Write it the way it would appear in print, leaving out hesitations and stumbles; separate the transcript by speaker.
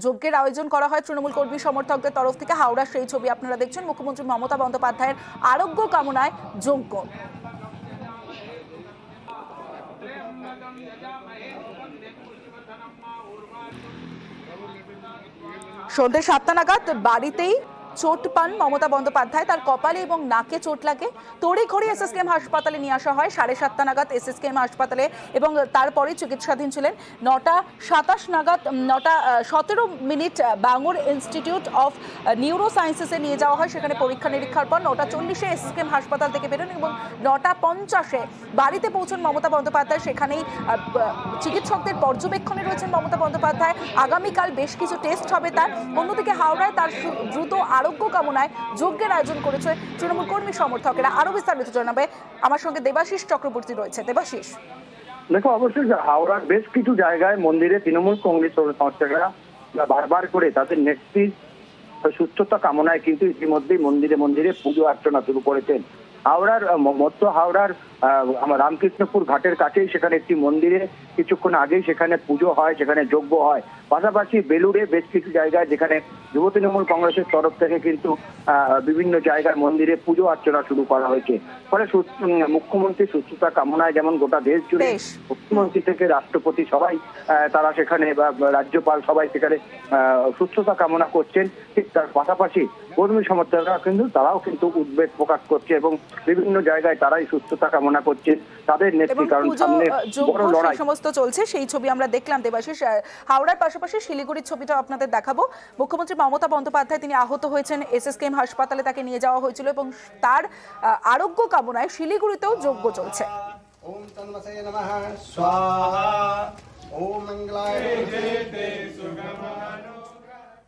Speaker 1: যজ্ঞের আয়োজন করা হয় তৃণমূল কর্মী সমর্থকদের তরফ থেকে। হাওড়া সেই ছবি আপনারা দেখছেন। মুখ্যমন্ত্রী মমতা বন্দ্যোপাধ্যায়ের আরোগ্য কামনায় যজ্ঞ। সন্ধ্যে 7টা নাগাদ বাড়িতেই চোট পান মমতা বন্দ্যোপাধ্যায়। তার কপালে এবং নাকে চোট লাগে। তড়িঘড়ি এসএসকেএম হাসপাতালে নিয়ে আসা হয় 7:30 নাগাদ এসএসকেএম হাসপাতালে, এবং তারপরে চিকিৎসাধীন ছিলেন। 9:27 নাগাদ 9:17 বাঙুর ইনস্টিটিউট অফ নিউরো সায়েন্সেসে নিয়ে যাওয়া হয়। সেখানে পরীক্ষা নিরীক্ষার পর 9:40 এসএসকেএম হাসপাতাল থেকে বেরোন এবং 9:50 বাড়িতে পৌঁছন মমতা বন্দ্যোপাধ্যায়। সেখানেই চিকিৎসকদের পর্যবেক্ষণে রয়েছেন মমতা বন্দ্যোপাধ্যায়। আগামীকাল বেশ কিছু টেস্ট হবে তার। অন্যদিকে হাওড়ায় তার দ্রুত আরোগ্য কামনায় যজ্ঞের আয়োজন করেছে তৃণমূল কর্মী সমর্থকেরা। আরো বিস্তারিত জানাবে আমার সঙ্গে দেবাশিস চক্রবর্তী রয়েছে। দেবাশিস,
Speaker 2: দেখো, অবশ্যই হাওড়ার বেশ কিছু জায়গায় মন্দিরে তৃণমূল কংগ্রেস সমর্থকরা বারবার করে তাদের নেত্রীর সুস্থতা কামনায় কিন্তু ইতিমধ্যেই মন্দিরে মন্দিরে পুজো অর্চনা শুরু করেছেন। হাওড়ার মধ্য হাওড়ার রামকৃষ্ণপুর ঘাটের কাছেই সেখানে একটি মন্দিরে কিছুক্ষণ আগেই সেখানে পুজো হয়, সেখানে যজ্ঞ হয়। পাশাপাশি বেলুড়ে বেশ কিছু জায়গায় যেখানে যুব তৃণমূল কংগ্রেসের তরফ থেকে কিন্তু বিভিন্ন জায়গার মন্দিরে পুজো অর্চনা শুরু করা হয়েছে। ফলে মুখ্যমন্ত্রীর সুস্থতা কামনায় যেমন গোটা দেশ জুড়ে মুখ্যমন্ত্রী থেকে রাষ্ট্রপতি সবাই তারা সেখানে বা রাজ্যপাল সবাই সেখানে সুস্থতা কামনা করছেন। ঠিক তার পাশাপাশি কর্মী সমর্থকরা কিন্তু তারাও কিন্তু উদ্বেগ প্রকাশ করছে এবং বিভিন্ন জায়গায় তারাই সুস্থতা কামনা করছেন তাদের নেত্রী। কারণ সামনে বড় লড়াই
Speaker 1: সমস্ত চলছে, সেই ছবি আমরা দেখলাম দেবাশিস। হাওড়ার পাশাপাশি শিলিগুড়ির ছবিটা আপনাদের দেখাবো। মুখ্যমন্ত্রী মমতা বন্দ্যোপাধ্যায় তিনি আহত হয়েছেন, এসএসকেএম হাসপাতালে তাকে নিয়ে যাওয়া হয়েছিল এবং তার আরোগ্য কামনায় শিলিগুড়িতেও যজ্ঞ চলছে।
Speaker 3: ওম তন্মসে নমঃ স্বাহা ওম মঙ্গলায়